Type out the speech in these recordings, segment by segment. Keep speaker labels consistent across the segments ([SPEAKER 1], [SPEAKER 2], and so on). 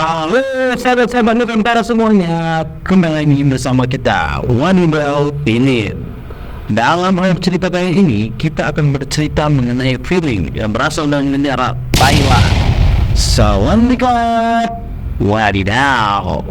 [SPEAKER 1] Halo sahabat-sahabat Nusantara semuanya, kembali lagi bersama kita One World Film. Dalam cerita kali ini kita akan bercerita mengenai film yang berasal dari negara Thailand. Sawadika, wadidaw.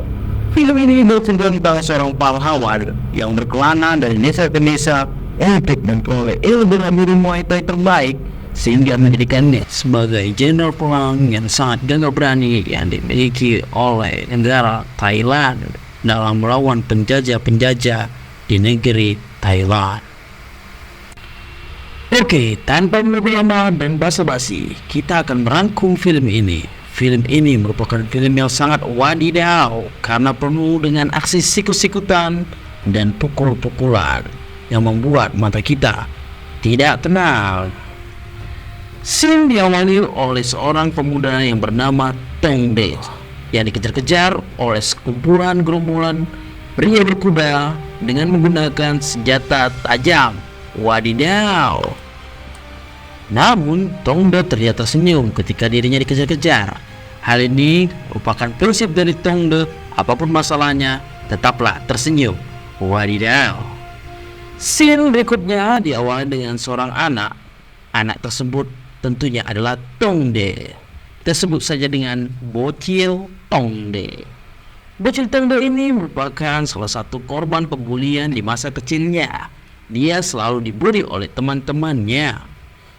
[SPEAKER 1] Film ini bercerita tentang seorang pahlawan yang berkelana dari desa ke desa untuk memperoleh ilmu bela diri Muay Thai terbaik, sehingga menjadikannya sebagai jenderal perang yang sangat gagah berani yang dimiliki oleh negara Thailand dalam melawan penjajah-penjajah di negeri Thailand. Oke, tanpa berlama dan basa-basi, kita akan merangkum film ini. Film ini merupakan film yang sangat wadidaw karena penuh dengan aksi sikut-sikutan dan pukul-pukulan yang membuat mata kita tidak tenang. Scene diawali oleh seorang pemuda yang bernama Tong De yang dikejar-kejar oleh sekumpulan gerombolan pria berkuda dengan menggunakan senjata tajam. Wadidaw! Namun Tong De terlihat tersenyum ketika dirinya dikejar-kejar. Hal ini merupakan prinsip dari Tong De, apapun masalahnya tetaplah tersenyum. Wadidaw! Scene berikutnya diawali dengan seorang anak. Anak tersebut tentunya adalah Tong De. Kita sebut saja dengan Bocil Tong De. Bocil Tong De ini merupakan salah satu korban pembulian di masa kecilnya. Dia selalu dibully oleh teman-temannya,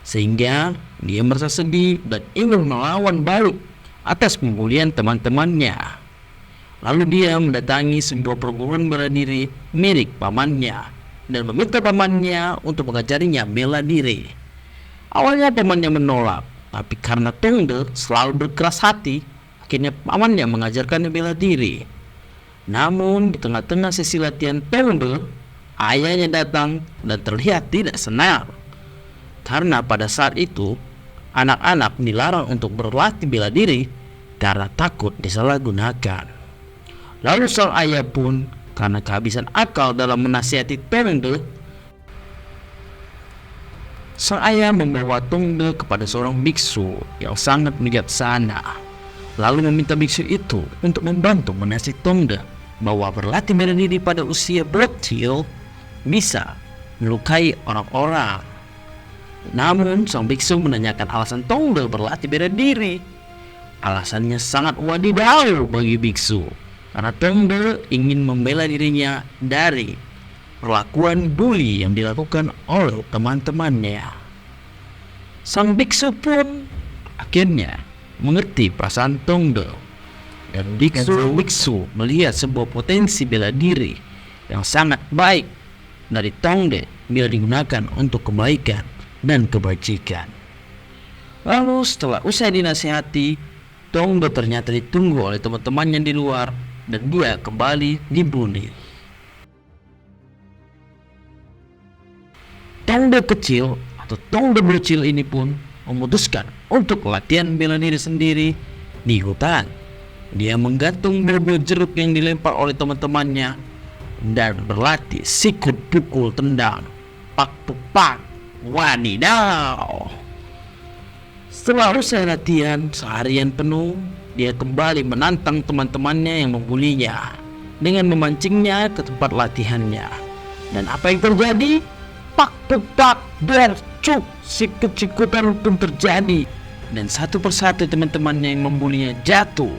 [SPEAKER 1] sehingga dia merasa sedih dan ingin melawan balik atas pembulian teman-temannya. Lalu dia mendatangi sebuah perguruan bela diri milik pamannya dan meminta pamannya untuk mengajarinya bela diri. Awalnya pamannya menolak, tapi karena Tong De selalu berkeras hati, akhirnya pamannya mengajarkannya bela diri. Namun di tengah-tengah sesi latihan Tong De, ayahnya datang dan terlihat tidak senang. Karena pada saat itu, anak-anak dilarang untuk berlatih bela diri karena takut disalahgunakan. Lalu sang ayah pun karena kehabisan akal dalam menasihati Tong De, sang ayah membawa Tong De kepada seorang biksu yang sangat bijaksana, lalu meminta biksu itu untuk membantu menasihati Tong De bahwa berlatih bela diri pada usia bocil bisa melukai orang-orang. Namun sang biksu menanyakan alasan Tong De berlatih bela diri. Alasannya sangat wadidaw bagi biksu, karena Tong De ingin membela dirinya dari perlakuan bully yang dilakukan oleh teman-temannya. Sang biksu pun akhirnya mengerti perasaan Tong De, dan biksu melihat sebuah potensi bela diri yang sangat baik dari Tong De bila digunakan untuk kebaikan dan kebajikan. Lalu setelah usai dinasihati, Tong De ternyata ditunggu oleh teman-temannya di luar dan dia kembali dibully. Tong De kecil atau Tong De bocil ini pun memutuskan untuk latihan bela diri sendiri di hutan. Dia menggantung bel-bel jeruk yang dilempar oleh teman-temannya dan berlatih sikut pukul tendang. Pak puk pak. Wadidaw! Setelah usai latihan seharian penuh, dia kembali menantang teman-temannya yang membulinya dengan memancingnya ke tempat latihannya. Dan apa yang terjadi? Pak tak bercuk, sikut-sikutan pun terjadi dan satu persatu teman-temannya yang membulinya jatuh.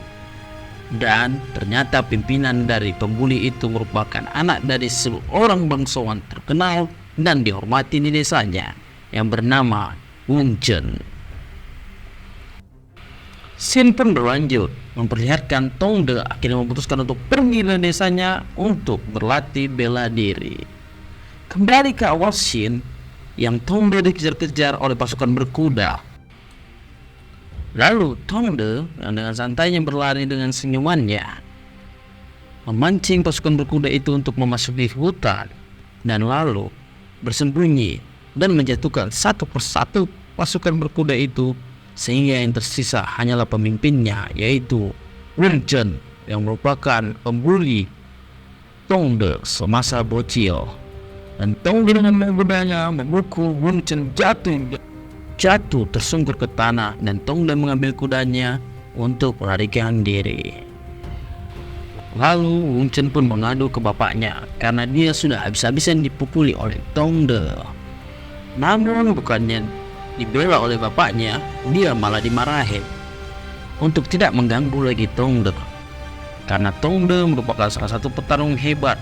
[SPEAKER 1] Dan ternyata pimpinan dari pembuli itu merupakan anak dari seorang bangsawan terkenal dan dihormati di desanya yang bernama Wung Chen. Scene pun berlanjut memperlihatkan Tong De akhirnya memutuskan untuk pergi dari desanya untuk berlatih bela diri. Kembali ke awal scene yang Tong De dikejar-kejar oleh pasukan berkuda. Lalu Tong De yang dengan santainya berlari dengan senyumannya memancing pasukan berkuda itu untuk memasuki hutan dan lalu bersembunyi dan menjatuhkan satu persatu pasukan berkuda itu, sehingga yang tersisa hanyalah pemimpinnya, yaitu Wung Chen yang merupakan pembuli Tong De semasa bocil. Dan Tong De dengan kudanya memukul Wung Chen jatuh tersungkur ke tanah, dan Tong De mengambil kudanya untuk melarikan diri. Lalu Wung Chen pun mengadu ke bapaknya karena dia sudah habis-habisan dipukuli oleh Tongde. Namun bukannya dibela oleh bapaknya, dia malah dimarahin untuk tidak mengganggu lagi Tongde. Karena Tongde merupakan salah satu petarung hebat,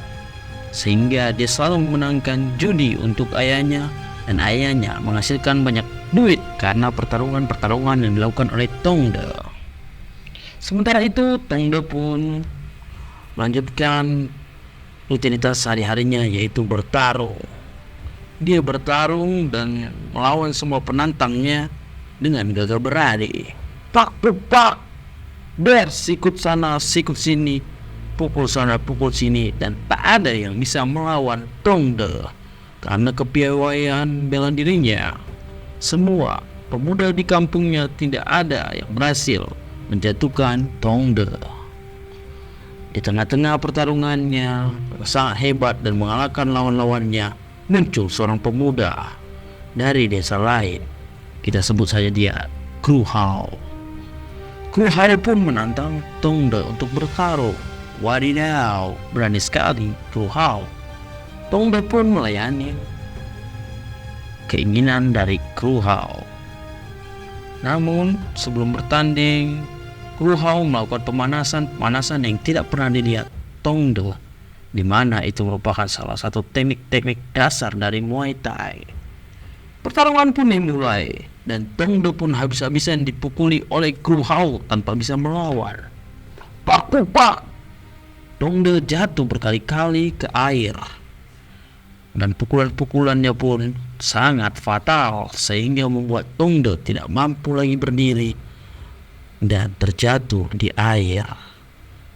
[SPEAKER 1] sehingga dia selalu memenangkan judi untuk ayahnya, dan ayahnya menghasilkan banyak duit karena pertarungan-pertarungan yang dilakukan oleh Tongde. Sementara itu Tongde pun melanjutkan rutinitas sehari-harinya, yaitu bertarung. Dia bertarung dan melawan semua penantangnya dengan gagah berani. Pak, sikut sana, sikut sini, pukul sana, pukul sini, dan tak ada yang bisa melawan Tongde karena kepiawaian bela dirinya. Semua pemuda di kampungnya tidak ada yang berhasil menjatuhkan Tongde. Di tengah-tengah pertarungannya sangat hebat dan mengalahkan lawan-lawannya, muncul seorang pemuda dari desa lain. Kita sebut saja dia Kru Hao. Kru Hao pun menantang Tongde untuk bertarung. Wadidaw, berani sekali Kru Hao. Tongde pun melayani keinginan dari Kru Hao. Namun sebelum bertanding, Kru Hao melakukan pemanasan yang tidak pernah dilihat Tongde, di mana itu merupakan salah satu teknik-teknik dasar dari Muay Thai. Pertarungan pun dimulai dan Tongde pun habis-habisan dipukuli oleh Kru Hao tanpa bisa melawan. Pak! Tongde jatuh berkali-kali ke air, dan pukulan-pukulannya pun sangat fatal sehingga membuat Tongde tidak mampu lagi berdiri dan terjatuh di air.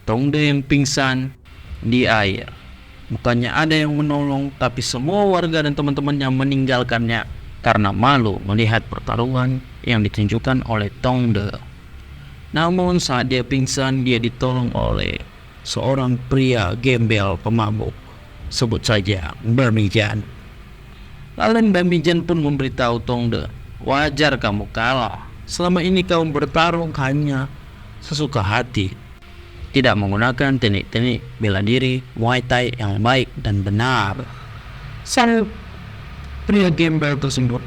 [SPEAKER 1] Tongde yang pingsan di air. Bukannya ada yang menolong, tapi semua warga dan teman-temannya meninggalkannya karena malu melihat pertarungan yang ditunjukkan oleh Tongde. Namun saat dia pingsan, dia ditolong oleh seorang pria gembel pemabuk, sebut saja Bamijan. Lalu Bamijan pun memberitahu Tongde, wajar kamu kalah. Selama ini kamu bertarung hanya sesuka hati, tidak menggunakan teknik-teknik bela diri Muay Thai yang baik dan benar. Sang pria gembel tersebut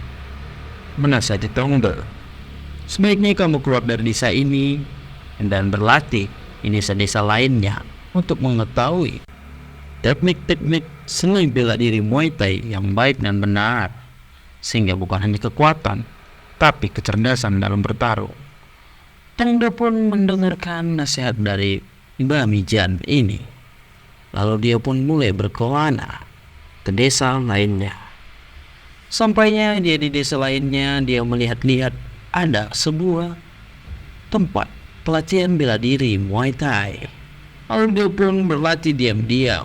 [SPEAKER 1] menasihati Tongde, sebaiknya kamu keluar dari desa ini dan berlatih di desa-desa lainnya untuk mengetahui teknik-teknik seni bela diri Muay Thai yang baik dan benar, sehingga bukan hanya kekuatan tapi kecerdasan dalam bertarung. Tongde pun mendengarkan nasihat dari Bamijan ini. Lalu dia pun mulai berkelana ke desa lainnya. Sampainya dia di desa lainnya, dia melihat-lihat ada sebuah tempat pelatihan bela diri Muay Thai. Lalu dia pun berlatih diam-diam.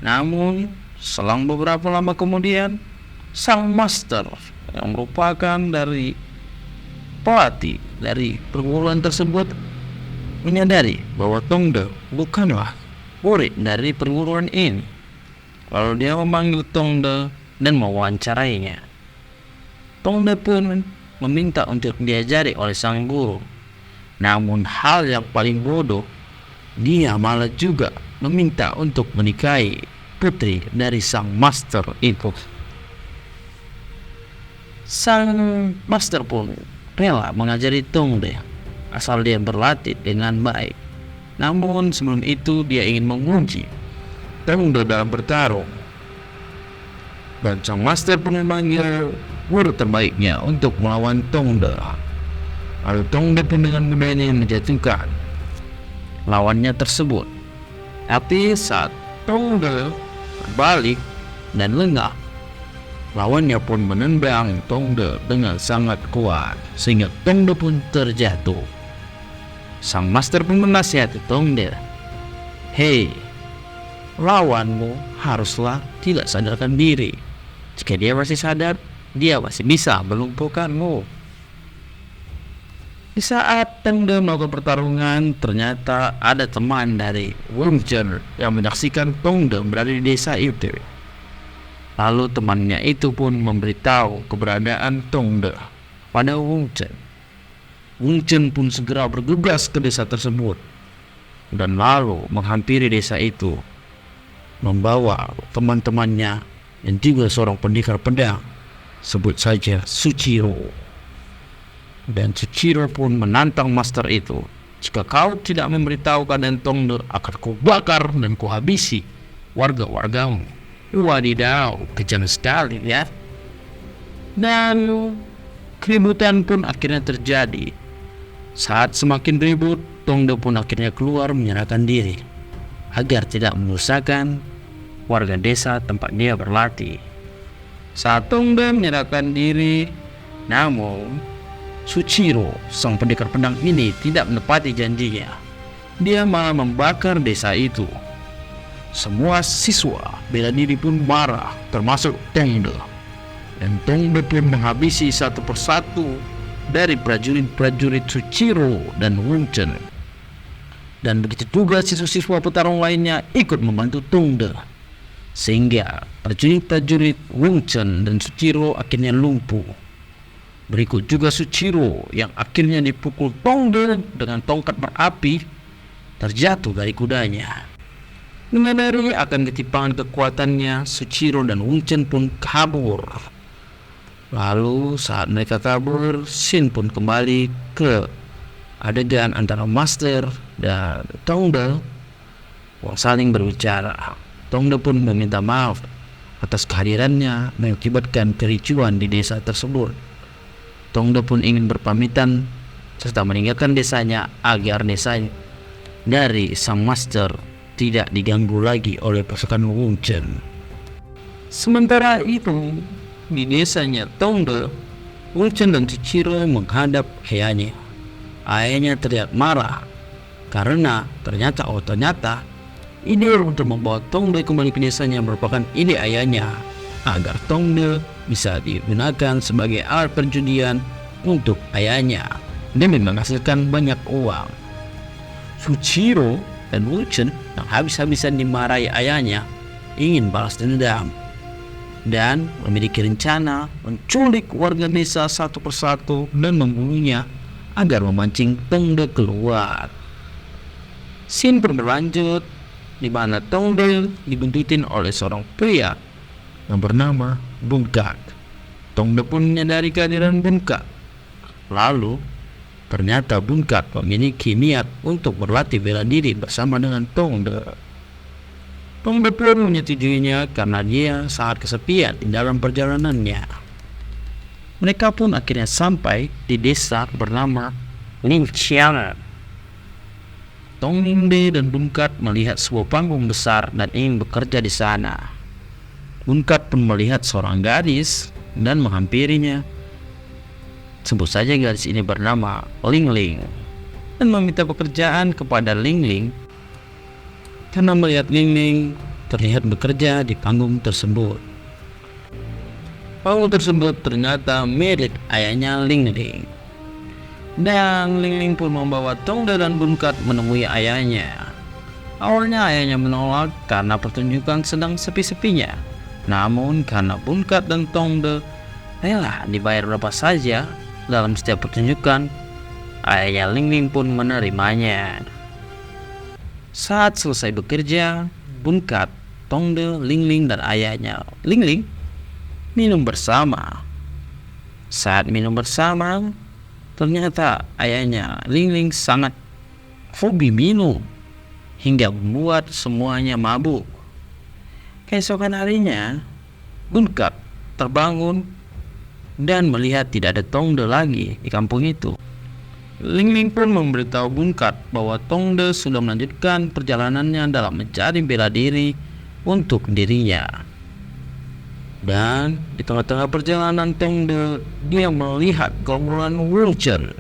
[SPEAKER 1] Namun selang beberapa lama kemudian, sang master yang merupakan dari pelatih dari perguruan tersebut menyadari bahwa Tongde bukanlah murid dari perguruan ini. Lalu dia memanggil Tongde dan mewawancarainya. Tongde pun meminta untuk diajari oleh sang guru. Namun hal yang paling bodoh, dia malah juga meminta untuk menikahi putri dari sang master itu. Sang master pun rela mengajari Tongde asal dia berlatih dengan baik. Namun sebelum itu dia ingin menguji Tongde dalam bertarung. Dan sang master pun memanggil guru terbaiknya untuk melawan Tongde. Lalu Tongde pun dengan mudahnya menjatuhkan lawannya tersebut. Tapi saat Tongde berbalik dan lengah, lawannya pun menendang Tongde dengan sangat kuat sehingga Tongde pun terjatuh. Sang master pun menasihati Tongde, "Hei, lawanmu haruslah tidak sadarkan diri. Jika dia masih sadar, dia masih bisa melumpuhkanmu." Di saat Tongde melakukan pertarungan, ternyata ada teman dari Wung Chen yang menyaksikan Tongde berada di desa itu. Lalu temannya itu pun memberitahu keberadaan Tongde pada Wung Chen. Wung Chen pun segera bergegas ke desa tersebut. dan lalu menghampiri desa itu, membawa teman-temannya yang juga seorang pendekar pedang, sebut saja Suchiro. Dan Suchiro pun menantang master itu, jika kau tidak memberitahu keadaan Tongde, akan kau bakar dan kau habisi warga-wargamu. Wadidaw, kejam sekali ya. Dan keributan pun akhirnya terjadi. Saat semakin ribut, Tongde pun akhirnya keluar menyerahkan diri agar tidak merusakkan warga desa tempat dia berlatih. Saat Tongde menyerahkan diri, namun Suchiro, sang pendekar pedang ini, tidak menepati janjinya. Dia malah membakar desa itu. Semua siswa bela diri pun marah, termasuk Tongde. Dan Tongde pun menghabisi satu persatu dari prajurit-prajurit Suchiro dan Wung Chen. Dan begitu juga siswa-siswa petarung lainnya ikut membantu Tongde, sehingga prajurit-prajurit Wung Chen dan Suchiro akhirnya lumpuh. Berikut juga Suchiro yang akhirnya dipukul Tongde dengan tongkat berapi, terjatuh dari kudanya. Menyadari akan ketimpangan kekuatannya, Suchiro dan Wung Chen pun kabur. Lalu saat mereka kabur, scene pun kembali ke adegan antara Master dan Tongde yang saling berbicara. Tongde pun meminta maaf atas kehadirannya mengakibatkan kericuan di desa tersebut. Tongde pun ingin berpamitan serta meninggalkan desanya agar desanya dari sang master tidak diganggu lagi oleh pasukan Wung Chen. Sementara itu, di desanya Tongde, Wung Chen dan Suchiro menghadap ayahnya. Ayahnya terlihat marah karena ternyata ide untuk membawa Tongde kembali ke desanya merupakan ide ayahnya agar Tongde bisa digunakan sebagai alat perjudian untuk ayahnya demi menghasilkan banyak uang. Suchiro dan Wung Chen yang habis-habisan dimarahi ayahnya ingin balas dendam dan memiliki rencana menculik warga desa satu persatu dan membunuhnya agar memancing Tongde keluar. Scene pun berlanjut di mana Tongde dibuntutin oleh seorang pria yang bernama Bunkat. Tongde pun menyadari kehadiran Bunkat. Lalu ternyata Bunkat memiliki niat untuk berlatih bela diri bersama dengan Tongde. Tongde pun menyetujuinya karena dia sangat kesepian di dalam perjalanannya. Mereka pun akhirnya sampai di desa bernama Linxiang. Tongde dan Bunkat melihat sebuah panggung besar dan ingin bekerja di sana. Bunkat pun melihat seorang gadis dan menghampirinya. Sebut saja gadis ini bernama Ling Ling dan meminta pekerjaan kepada Ling Ling karena melihat Ling Ling terlihat bekerja di panggung tersebut. Panggung tersebut ternyata milik ayahnya Ling Ling. Dan Ling Ling pun membawa Tongde dan Bunkat menemui ayahnya. Awalnya ayahnya menolak karena pertunjukan sedang sepi-sepinya. Namun karena Bunkat dan Tongde rela dibayar berapa saja dalam setiap pertunjukan, ayahnya Ling Ling pun menerimanya. Saat selesai bekerja, Bunkat, Tongde, Ling Ling dan ayahnya Ling Ling minum bersama. Saat minum bersama, ternyata ayahnya Ling Ling sangat hobi minum hingga membuat semuanya mabuk. Keesokan harinya, Bunkat terbangun dan melihat tidak ada Tongde lagi di kampung itu. Ling Ling pun memberitahu Bunkat bahwa Tongde sudah melanjutkan perjalanannya dalam mencari bela diri untuk dirinya. Dan di tengah-tengah perjalanan Tongde, dia melihat gerombolan Wung Chen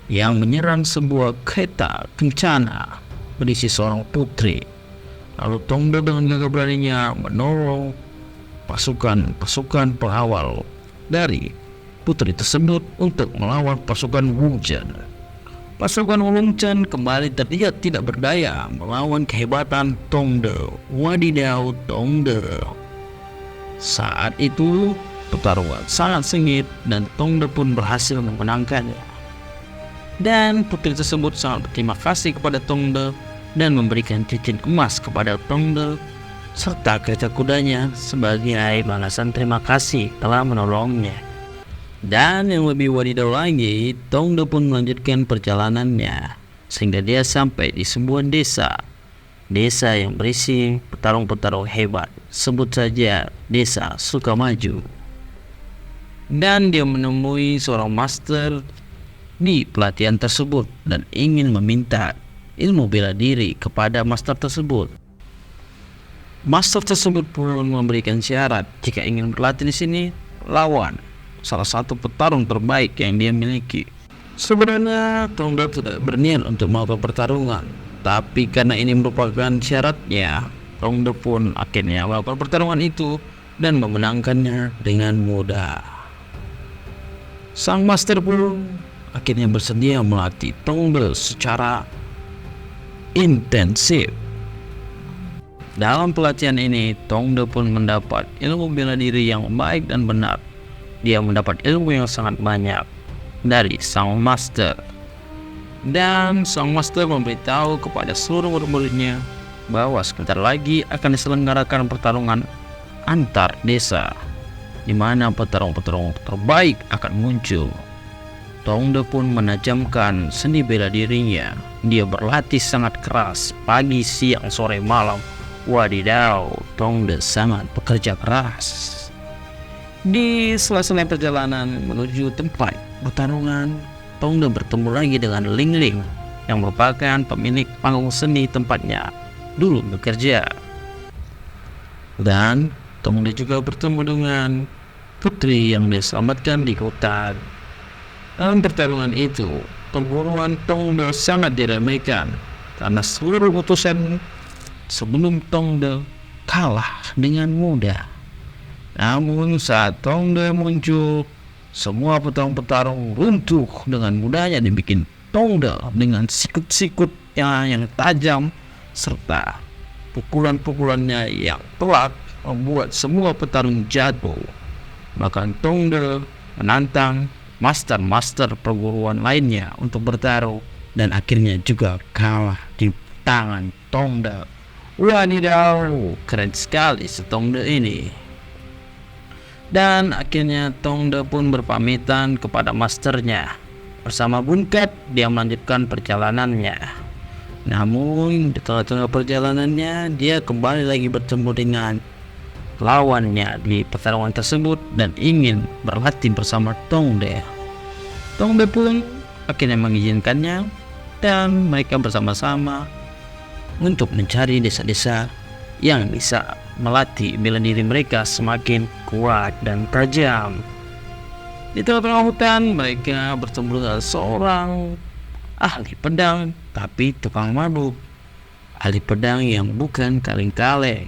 [SPEAKER 1] yang menyerang sebuah kereta kencana berisi seorang putri. Lalu Tongde dengan gagah beraninya menolong pasukan pengawal dari putri tersebut untuk melawan pasukan Wung Chen. Pasukan Wung Chen kembali terlihat tidak berdaya melawan kehebatan Tongde. Wadidaw, Tongde. Saat itu pertarungan sangat sengit dan Tongde pun berhasil memenangkannya. Dan putri tersebut sangat berterima kasih kepada Tongde dan memberikan cincin emas kepada Tongde serta kereta kudanya sebagai balasan terima kasih telah menolongnya. Dan yang lebih wadidaw lagi, Tongde pun melanjutkan perjalanannya sehingga dia sampai di sebuah desa yang berisi petarung-petarung hebat, sebut saja Desa Sukamaju. Dan dia menemui seorang master di pelatihan tersebut dan ingin meminta ilmu bela diri kepada master tersebut. Master tersebut pun memberikan syarat jika ingin berlatih di sini, lawan salah satu petarung terbaik yang dia miliki. Sebenarnya Tongde tidak berniat untuk melakukan pertarungan, tapi karena ini merupakan syaratnya, Tongde pun akhirnya melakukan pertarungan itu dan memenangkannya dengan mudah. Sang master pun akhirnya bersedia melatih Tongde secara intensif. Dalam pelatihan ini, Tongde pun mendapat ilmu bela diri yang baik dan benar. Dia mendapat ilmu yang sangat banyak dari sang master. Dan sang master memberitahu kepada seluruh murid-muridnya bahwa sebentar lagi akan diselenggarakan pertarungan antar desa, di mana petarung-petarung terbaik akan muncul. Tongde pun menajamkan seni bela dirinya. Dia berlatih sangat keras pagi, siang, sore, malam. Wadidaw, Tongde sangat bekerja keras. Di sela-sela perjalanan menuju tempat pertarungan, Tongde bertemu lagi dengan Ling Ling yang merupakan pemilik panggung seni tempatnya dulu bekerja. Dan Tongde juga bertemu dengan putri yang diselamatkan di hutan. Dalam pertarungan itu, perburuan Tongde sangat diremehkan karena seluruh utusan sebelum Tongde kalah dengan mudah. Namun saat Tongde muncul, semua petarung-petarung runtuh dengan mudahnya, dibikin Tongde dengan sikut-sikut yang tajam serta pukulan-pukulannya yang telak membuat semua petarung jatuh. Bahkan Tongde menantang master-master perguruan lainnya untuk bertaruh dan akhirnya juga kalah di tangan Tongde. Wadidaw, keren sekali si Tongde ini. Dan akhirnya Tongde pun berpamitan kepada masternya. Bersama Bunkat, dia melanjutkan perjalanannya. Namun di tengah-tengah perjalanannya, dia kembali lagi bertemu dengan lawannya di pertarungan tersebut dan ingin berlatih bersama Tongde. Tongde pun akhirnya mengizinkannya dan mereka bersama-sama untuk mencari desa-desa yang bisa melatih bela diri mereka semakin kuat dan tajam. Di tengah-tengah hutan, mereka bertemu dengan seorang ahli pedang tapi tukang mabuk. Ahli pedang yang bukan kaleng-kaleng.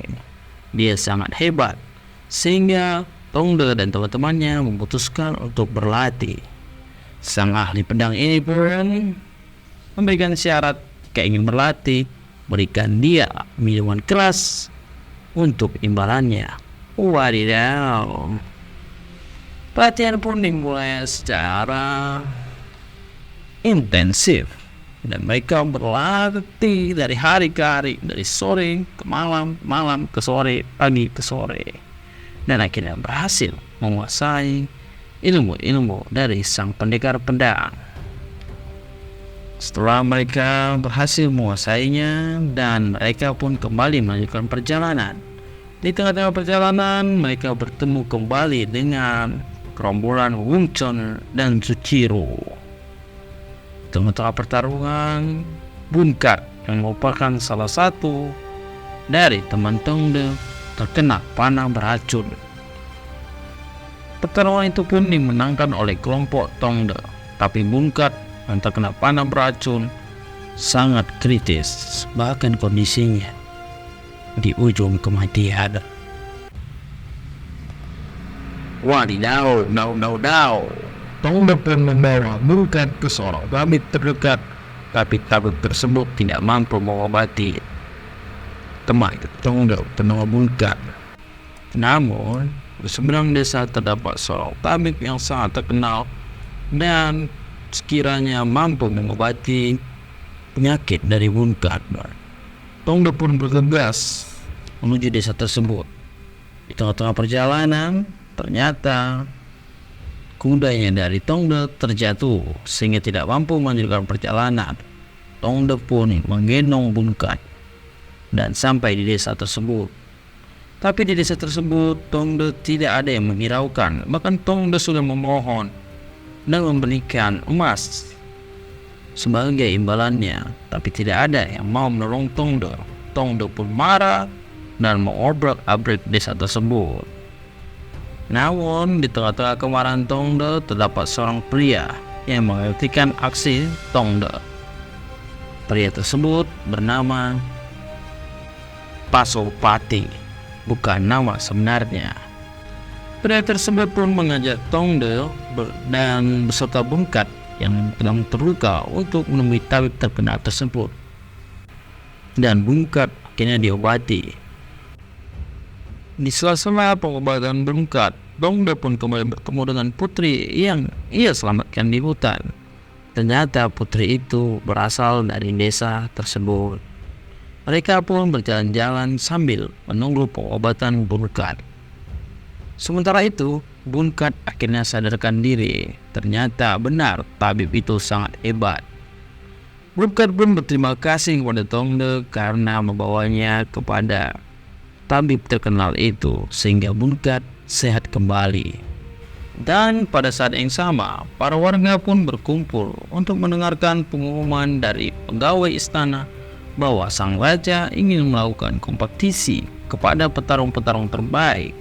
[SPEAKER 1] Dia sangat hebat sehingga Tongde dan teman-temannya memutuskan untuk berlatih. Sang ahli pedang ini pun memberikan syarat jika ingin berlatih, berikan dia minuman keras untuk imbalannya. Wadidaw. Pelatihan pun dimulai secara intensif dan mereka berlatih dari hari ke hari, dari sore ke malam, malam ke sore, pagi ke sore, dan akhirnya berhasil menguasai ilmu-ilmu dari sang pendekar pedang. Setelah mereka berhasil menguasainya dan mereka pun kembali melanjutkan perjalanan. Di tengah-tengah perjalanan mereka bertemu kembali dengan gerombolan Wung Chun dan Zuchiro. Tengah-tengah pertarungan, Bunkat yang merupakan salah satu dari teman Tongde terkena panah beracun. Pertarungan itu pun dimenangkan oleh kelompok Tongde, tapi Bunkat yang terkena panah beracun sangat kritis, bahkan kondisinya di ujung kematian. Wadidaw, Tongde pun membawa Bunkat ke seorang tabib terdekat, tapi tabib tersebut tidak mampu mengobati teman Tongde bernama Bunkat. Namun di seberang desa terdapat seorang tabib yang sangat terkenal dan sekiranya mampu mengobati penyakit dari Bunkat. Tongde pun bergegas menuju desa tersebut. Di tengah-tengah perjalanan, ternyata kudanya dari Tongde terjatuh sehingga tidak mampu melanjutkan perjalanan. Tongde pun menggendong Bunkat dan sampai di desa tersebut. Tapi di desa tersebut Tongde tidak ada yang menghiraukan. Bahkan Tongde sudah memohon dan memberikan emas sebagai imbalannya, tapi tidak ada yang mau menolong Tongde. Tongde pun marah dan mengobrak-abrik desa tersebut. Namun di tengah-tengah kemarahan Tongde terdapat seorang pria yang menghentikan aksi Tongde. Pria tersebut bernama Pasopati, bukan nama sebenarnya. Pria tersebut pun mengajak Tongde dan beserta Bunkat yang sedang terluka untuk menemui tabib terkenal tersebut. Dan Bunkat akhirnya diobati. Di sela-sela pengobatan Bunkat, Tongde pun kembali bertemu dengan putri yang ia selamatkan di hutan. Ternyata putri itu berasal dari desa tersebut. Mereka pun berjalan-jalan sambil menunggu pengobatan Bunkat. Sementara itu, Bunkat akhirnya sadarkan diri. Ternyata benar tabib itu sangat hebat. Bunkat pun berterima kasih kepada Tongde karena membawanya kepada tabib terkenal itu sehingga Bunkat sehat kembali. Dan pada saat yang sama, para warga pun berkumpul untuk mendengarkan pengumuman dari pegawai istana bahwa sang raja ingin melakukan kompetisi kepada petarung-petarung terbaik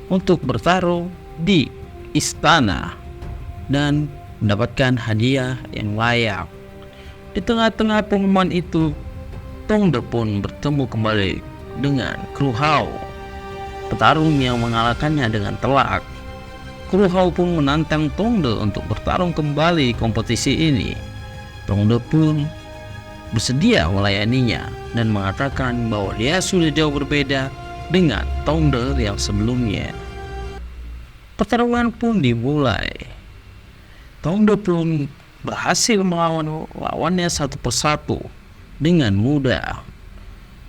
[SPEAKER 1] untuk bertarung di istana dan mendapatkan hadiah yang layak. Di tengah-tengah pengumuman itu, Tongde pun bertemu kembali dengan Kru Hao, petarung yang mengalahkannya dengan telak. Kru Hao pun menantang Tongde untuk bertarung kembali kompetisi ini. Tongde pun bersedia melayaninya dan mengatakan bahwa dia sudah jauh berbeda dengan Tongde yang sebelumnya. Pertarungan pun dimulai. Tongde pun berhasil melawan lawannya satu persatu dengan mudah.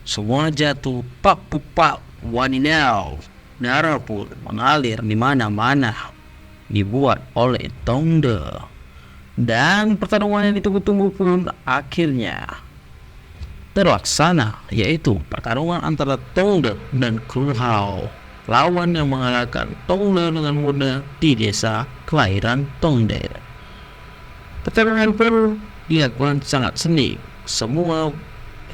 [SPEAKER 1] Semua jatuh pak-pak, wadidaw. Darah pun mengalir di mana-mana dibuat oleh Tongde. Dan pertarungan yang ditunggu-tunggu pun akhirnya terlaksana, yaitu pertarungan antara Tongde dan Kru Hao, lawan yang mengalahkan Tongde dengan mudah di desa kelahiran Tongde. Pertarungan pun dilakukan sangat seni. Semua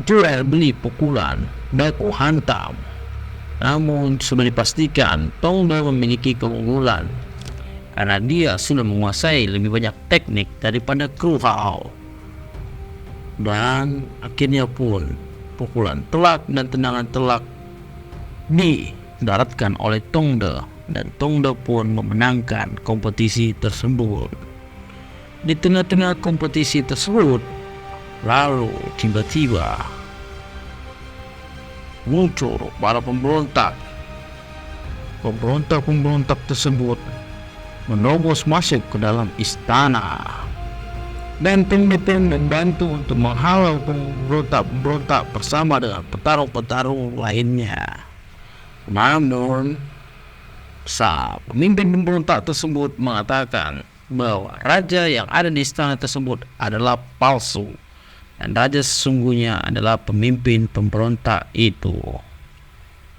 [SPEAKER 1] jual beli pukulan, baku hantam. Namun sudah dipastikan Tongde memiliki keunggulan karena dia sudah menguasai lebih banyak teknik daripada Kru Hao. Dan akhirnya pun pukulan telak dan tendangan telak didaratkan oleh Tongde dan Tongde pun memenangkan kompetisi tersebut. Di tengah-tengah kompetisi tersebut, lalu tiba-tiba muncul para pemberontak. Pemberontak tersebut menerobos masuk ke dalam istana dan Tongde membantu untuk menghalau pemberontak bersama dengan petarung-petarung lainnya. Namun pemimpin pemberontak tersebut mengatakan bahwa raja yang ada di istana tersebut adalah palsu dan raja sesungguhnya adalah pemimpin pemberontak itu.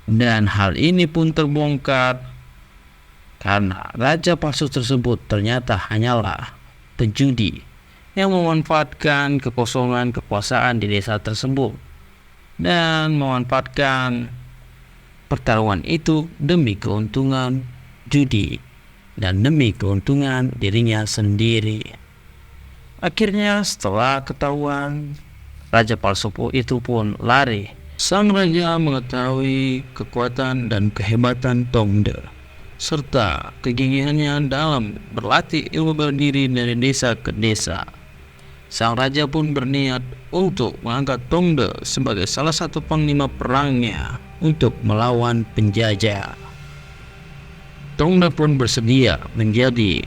[SPEAKER 1] Dan hal ini pun terbongkar karena raja palsu tersebut ternyata hanyalah penjudi yang memanfaatkan kekosongan kekuasaan di desa tersebut dan memanfaatkan pertarungan itu demi keuntungan judi dan demi keuntungan dirinya sendiri. Akhirnya setelah ketahuan, raja palsu itu pun lari. Sang raja mengetahui kekuatan dan kehebatan Tongde serta kegigihannya dalam berlatih ilmu bela diri dari desa ke desa. Sang raja pun berniat untuk mengangkat Tongde sebagai salah satu panglima perangnya untuk melawan penjajah. Tongde pun bersedia menjadi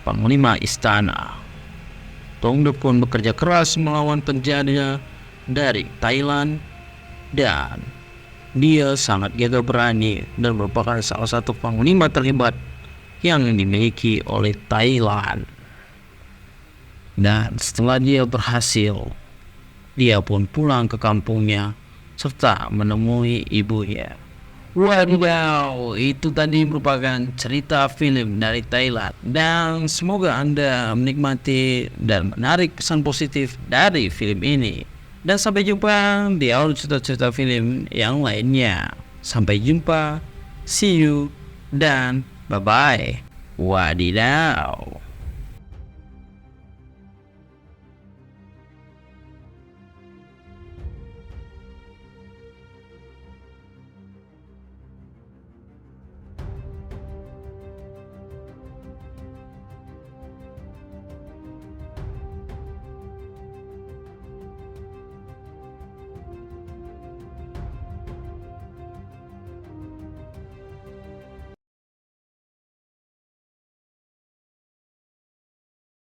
[SPEAKER 1] panglima istana. Tongde pun bekerja keras melawan penjajah dari Thailand, dan dia sangat gagah berani dan merupakan salah satu panglima terhebat yang dimiliki oleh Thailand. Dan setelah dia berhasil, dia pun pulang ke kampungnya serta menemui ibunya. Wow, itu tadi merupakan cerita film dari Thailand. Dan semoga Anda menikmati dan menarik pesan positif dari film ini. Dan sampai jumpa di audio cerita-cerita film yang lainnya. Sampai jumpa, see you, dan bye-bye. Wadidaw.